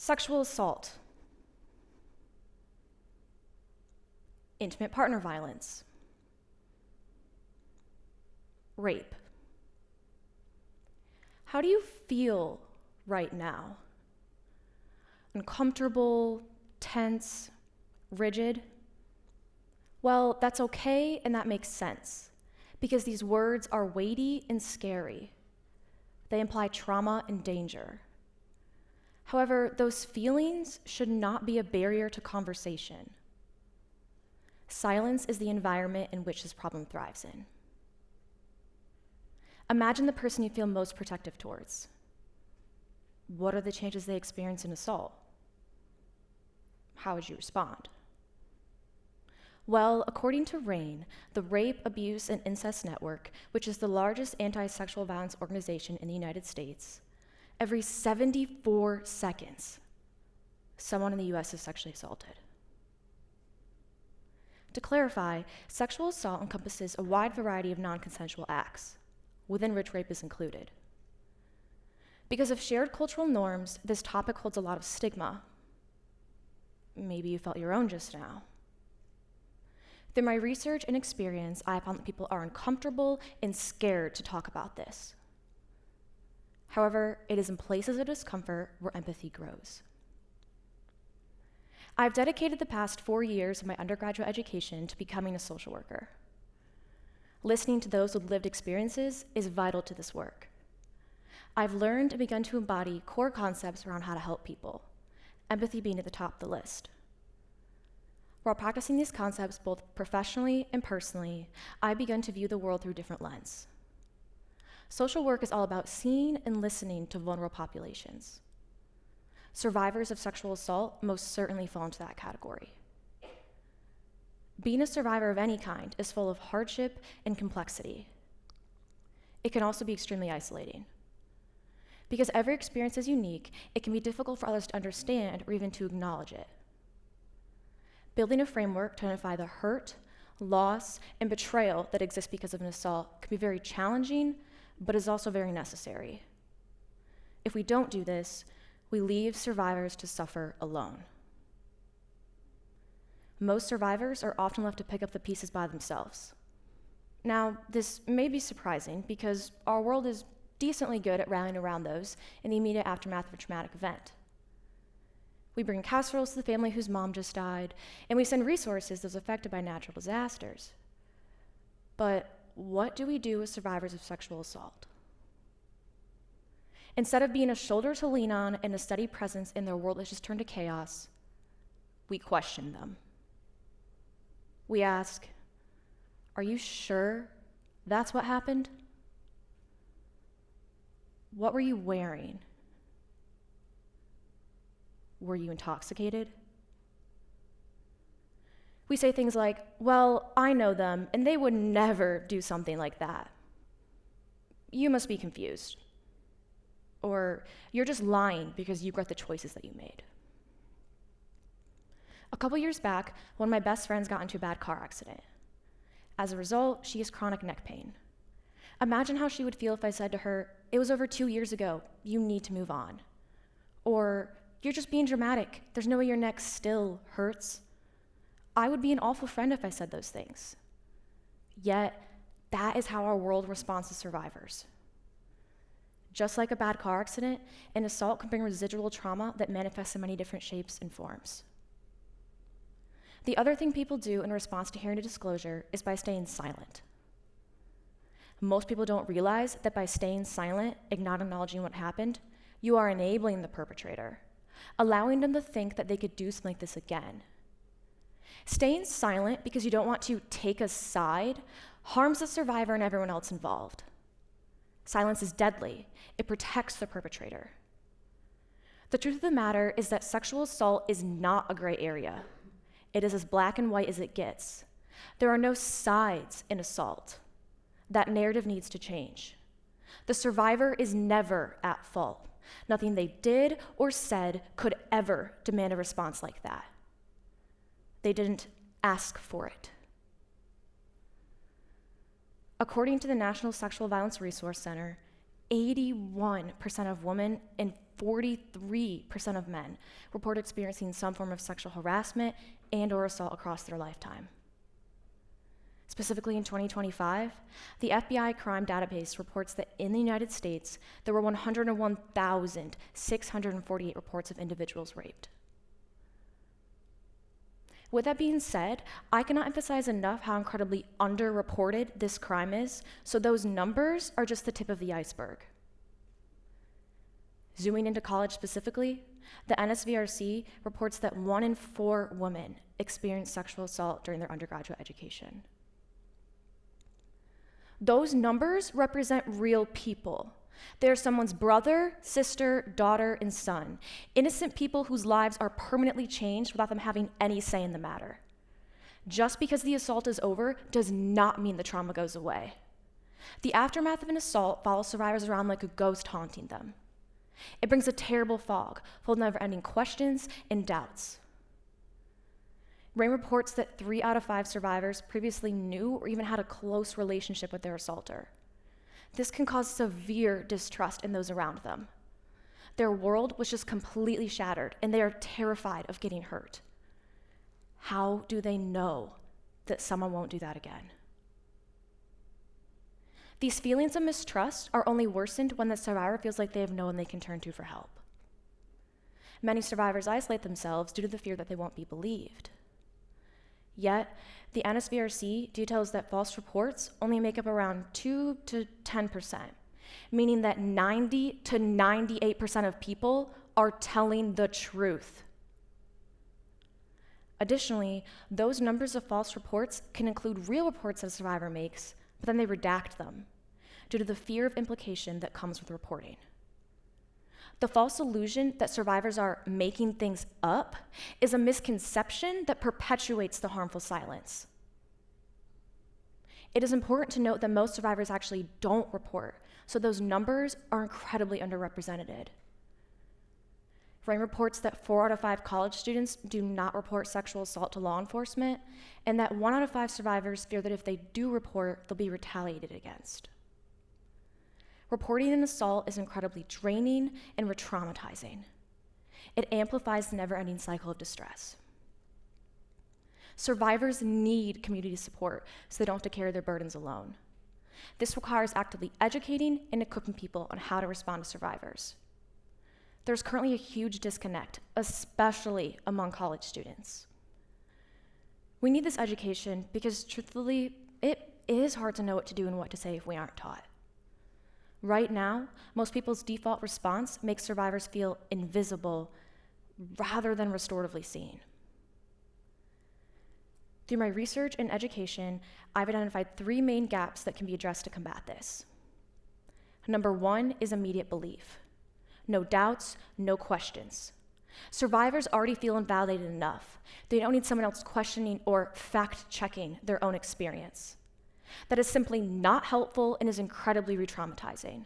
Sexual assault, intimate partner violence, rape. How do you feel right now? Uncomfortable, tense, rigid? Well, that's okay and that makes sense because these words are weighty and scary. They imply trauma and danger. However, those feelings should not be a barrier to conversation. Silence is the environment in which this problem thrives in. Imagine the person you feel most protective towards. What are the chances they experience an assault? How would you respond? Well, according to RAINN, the Rape, Abuse, and Incest Network, which is the largest anti-sexual violence organization in the United States, every 74 seconds, someone in the US is sexually assaulted. To clarify, sexual assault encompasses a wide variety of non-consensual acts, within which rape is included. Because of shared cultural norms, this topic holds a lot of stigma. Maybe you felt your own just now. Through my research and experience, I found that people are uncomfortable and scared to talk about this. However, it is in places of discomfort where empathy grows. I've dedicated the past 4 years of my undergraduate education to becoming a social worker. Listening to those with lived experiences is vital to this work. I've learned and begun to embody core concepts around how to help people, empathy being at the top of the list. While practicing these concepts both professionally and personally, I've begun to view the world through a different lens. Social work is all about seeing and listening to vulnerable populations. Survivors of sexual assault most certainly fall into that category. Being a survivor of any kind is full of hardship and complexity. It can also be extremely isolating. Because every experience is unique, it can be difficult for others to understand or even to acknowledge it. Building a framework to identify the hurt, loss, and betrayal that exists because of an assault can be very challenging, but is also very necessary. If we don't do this, we leave survivors to suffer alone. Most survivors are often left to pick up the pieces by themselves. Now, this may be surprising because our world is decently good at rallying around those in the immediate aftermath of a traumatic event. We bring casseroles to the family whose mom just died, and we send resources to those affected by natural disasters. But what do we do with survivors of sexual assault? Instead of being a shoulder to lean on and a steady presence in their world that's just turned to chaos, we question them. We ask, are you sure that's what happened? What were you wearing? Were you intoxicated? We say things like, well, I know them, and they would never do something like that. You must be confused. Or you're just lying because you regret the choices that you made. A couple years back, one of my best friends got into a bad car accident. As a result, she has chronic neck pain. Imagine how she would feel if I said to her, it was over 2 years ago, you need to move on. Or, you're just being dramatic, there's no way your neck still hurts. I would be an awful friend if I said those things. Yet, that is how our world responds to survivors. Just like a bad car accident, an assault can bring residual trauma that manifests in many different shapes and forms. The other thing people do in response to hearing a disclosure is by staying silent. Most people don't realize that by staying silent and not acknowledging what happened, you are enabling the perpetrator, allowing them to think that they could do something like this again. Staying silent because you don't want to take a side harms the survivor and everyone else involved. Silence is deadly. It protects the perpetrator. The truth of the matter is that sexual assault is not a gray area. It is as black and white as it gets. There are no sides in assault. That narrative needs to change. The survivor is never at fault. Nothing they did or said could ever demand a response like that. They didn't ask for it. According to the National Sexual Violence Resource Center, 81% of women and 43% of men report experiencing some form of sexual harassment and or assault across their lifetime. Specifically in 2025, the FBI crime database reports that in the United States, there were 101,648 reports of individuals raped. With that being said, I cannot emphasize enough how incredibly underreported this crime is, so those numbers are just the tip of the iceberg. Zooming into college specifically, the NSVRC reports that 1 in 4 women experience sexual assault during their undergraduate education. Those numbers represent real people. They're someone's brother, sister, daughter, and son. Innocent people whose lives are permanently changed without them having any say in the matter. Just because the assault is over does not mean the trauma goes away. The aftermath of an assault follows survivors around like a ghost haunting them. It brings a terrible fog, full of never-ending questions and doubts. RAINN reports that 3 out of 5 survivors previously knew or even had a close relationship with their assaulter. This can cause severe distrust in those around them. Their world was just completely shattered, and they are terrified of getting hurt. How do they know that someone won't do that again? These feelings of mistrust are only worsened when the survivor feels like they have no one they can turn to for help. Many survivors isolate themselves due to the fear that they won't be believed. Yet, the NSVRC details that false reports only make up around 2 to 10%, meaning that 90 to 98% of people are telling the truth. Additionally, those numbers of false reports can include real reports that a survivor makes, but then they redact them due to the fear of implication that comes with reporting. The false illusion that survivors are making things up is a misconception that perpetuates the harmful silence. It is important to note that most survivors actually don't report, so those numbers are incredibly underrepresented. RAINN reports that 4 out of 5 college students do not report sexual assault to law enforcement, and that 1 out of 5 survivors fear that if they do report, they'll be retaliated against. Reporting an assault is incredibly draining and re-traumatizing. It amplifies the never-ending cycle of distress. Survivors need community support so they don't have to carry their burdens alone. This requires actively educating and equipping people on how to respond to survivors. There's currently a huge disconnect, especially among college students. We need this education because, truthfully, it is hard to know what to do and what to say if we aren't taught. Right now, most people's default response makes survivors feel invisible rather than restoratively seen. Through my research and education, I've identified 3 main gaps that can be addressed to combat this. Number 1 is immediate belief. No doubts, no questions. Survivors already feel invalidated enough. They don't need someone else questioning or fact-checking their own experience. That is simply not helpful and is incredibly re-traumatizing.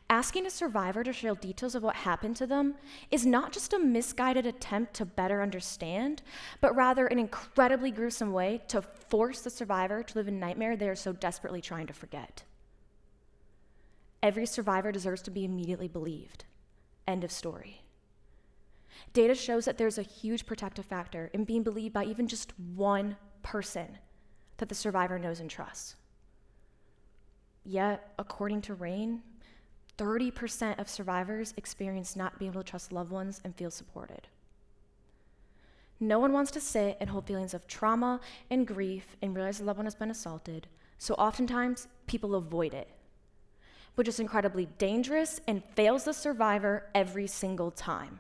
Asking a survivor to share details of what happened to them is not just a misguided attempt to better understand, but rather an incredibly gruesome way to force the survivor to live a nightmare they are so desperately trying to forget. Every survivor deserves to be immediately believed. End of story. Data shows that there's a huge protective factor in being believed by even just one person that the survivor knows and trusts. Yet, according to RAINN, 30% of survivors experience not being able to trust loved ones and feel supported. No one wants to sit and hold feelings of trauma and grief and realize a loved one has been assaulted, so oftentimes people avoid it, which is incredibly dangerous and fails the survivor every single time.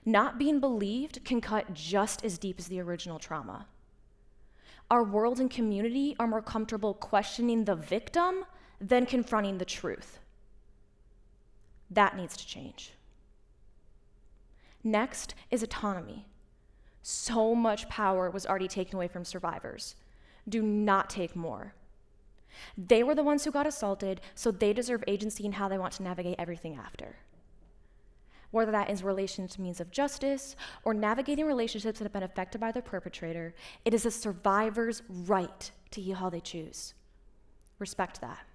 Not being believed can cut just as deep as the original trauma. Our world and community are more comfortable questioning the victim than confronting the truth. That needs to change. Next is autonomy. So much power was already taken away from survivors. Do not take more. They were the ones who got assaulted, so they deserve agency in how they want to navigate everything after. Whether that is relation to means of justice or navigating relationships that have been affected by the perpetrator, it is a survivor's right to heal how they choose. Respect that.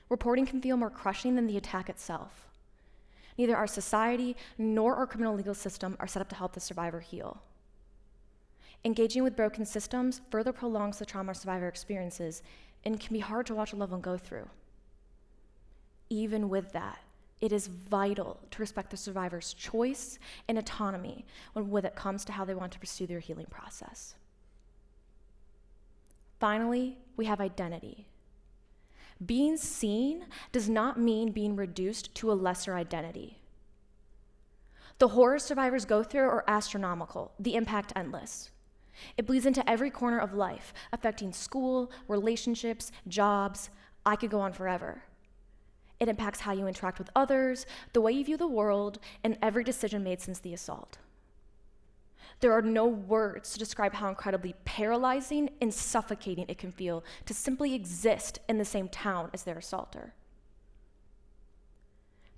Reporting can feel more crushing than the attack itself. Neither our society nor our criminal legal system are set up to help the survivor heal. Engaging with broken systems further prolongs the trauma a survivor experiences and can be hard to watch a loved one go through. Even with that, it is vital to respect the survivor's choice and autonomy when it comes to how they want to pursue their healing process. Finally, we have identity. Being seen does not mean being reduced to a lesser identity. The horrors survivors go through are astronomical, the impact endless. It bleeds into every corner of life, affecting school, relationships, jobs. I could go on forever. It impacts how you interact with others, the way you view the world, and every decision made since the assault. There are no words to describe how incredibly paralyzing and suffocating it can feel to simply exist in the same town as their assaulter.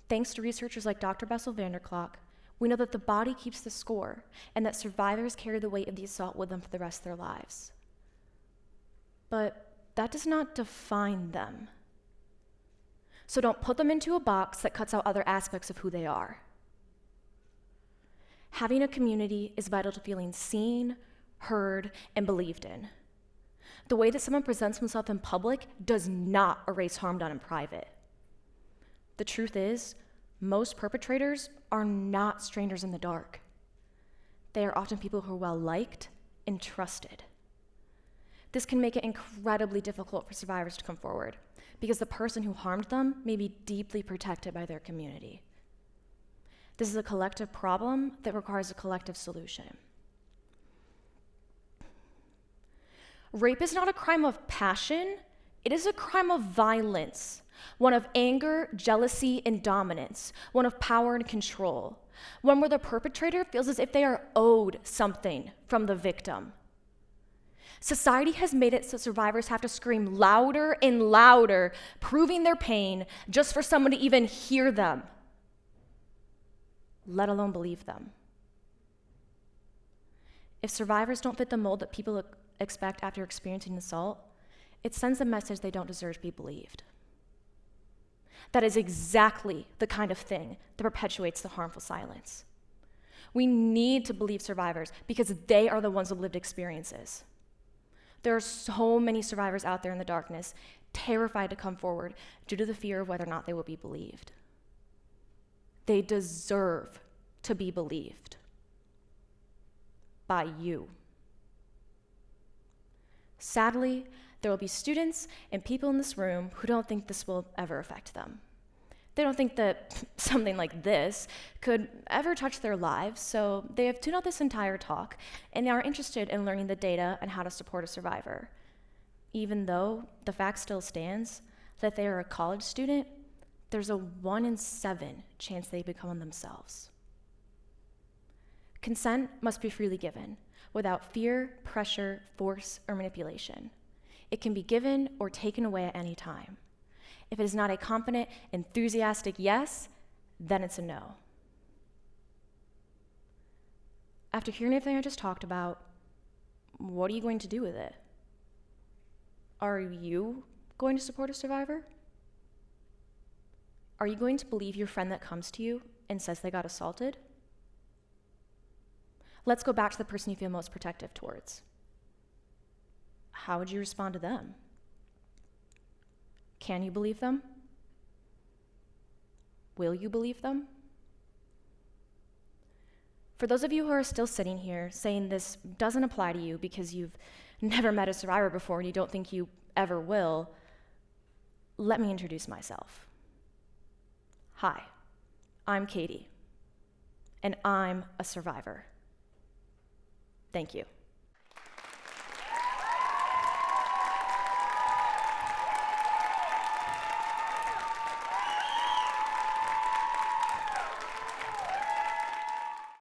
Thanks to researchers like Dr. Bessel van der Kolk, we know that the body keeps the score and that survivors carry the weight of the assault with them for the rest of their lives. But that does not define them. So don't put them into a box that cuts out other aspects of who they are. Having a community is vital to feeling seen, heard, and believed in. The way that someone presents himself in public does not erase harm done in private. The truth is, most perpetrators are not strangers in the dark. They are often people who are well-liked and trusted. This can make it incredibly difficult for survivors to come forward because the person who harmed them may be deeply protected by their community. This is a collective problem that requires a collective solution. Rape is not a crime of passion, it is a crime of violence, one of anger, jealousy, and dominance, one of power and control, one where the perpetrator feels as if they are owed something from the victim. Society has made it so survivors have to scream louder and louder, proving their pain just for someone to even hear them, let alone believe them. If survivors don't fit the mold that people expect after experiencing assault, it sends a message they don't deserve to be believed. That is exactly the kind of thing that perpetuates the harmful silence. We need to believe survivors because they are the ones with lived experiences. There are so many survivors out there in the darkness, terrified to come forward due to the fear of whether or not they will be believed. They deserve to be believed by you. Sadly, there will be students and people in this room who don't think this will ever affect them. They don't think that something like this could ever touch their lives, so they have tuned out this entire talk and they are interested in learning the data and how to support a survivor. Even though the fact still stands that they are a college student, there's a 1 in 7 chance they become one themselves. Consent must be freely given, without fear, pressure, force, or manipulation. It can be given or taken away at any time. If it is not a confident, enthusiastic yes, then it's a no. After hearing everything I just talked about, what are you going to do with it? Are you going to support a survivor? Are you going to believe your friend that comes to you and says they got assaulted? Let's go back to the person you feel most protective towards. How would you respond to them? Can you believe them? Will you believe them? For those of you who are still sitting here saying this doesn't apply to you because you've never met a survivor before and you don't think you ever will, let me introduce myself. Hi, I'm Katie, and I'm a survivor. Thank you.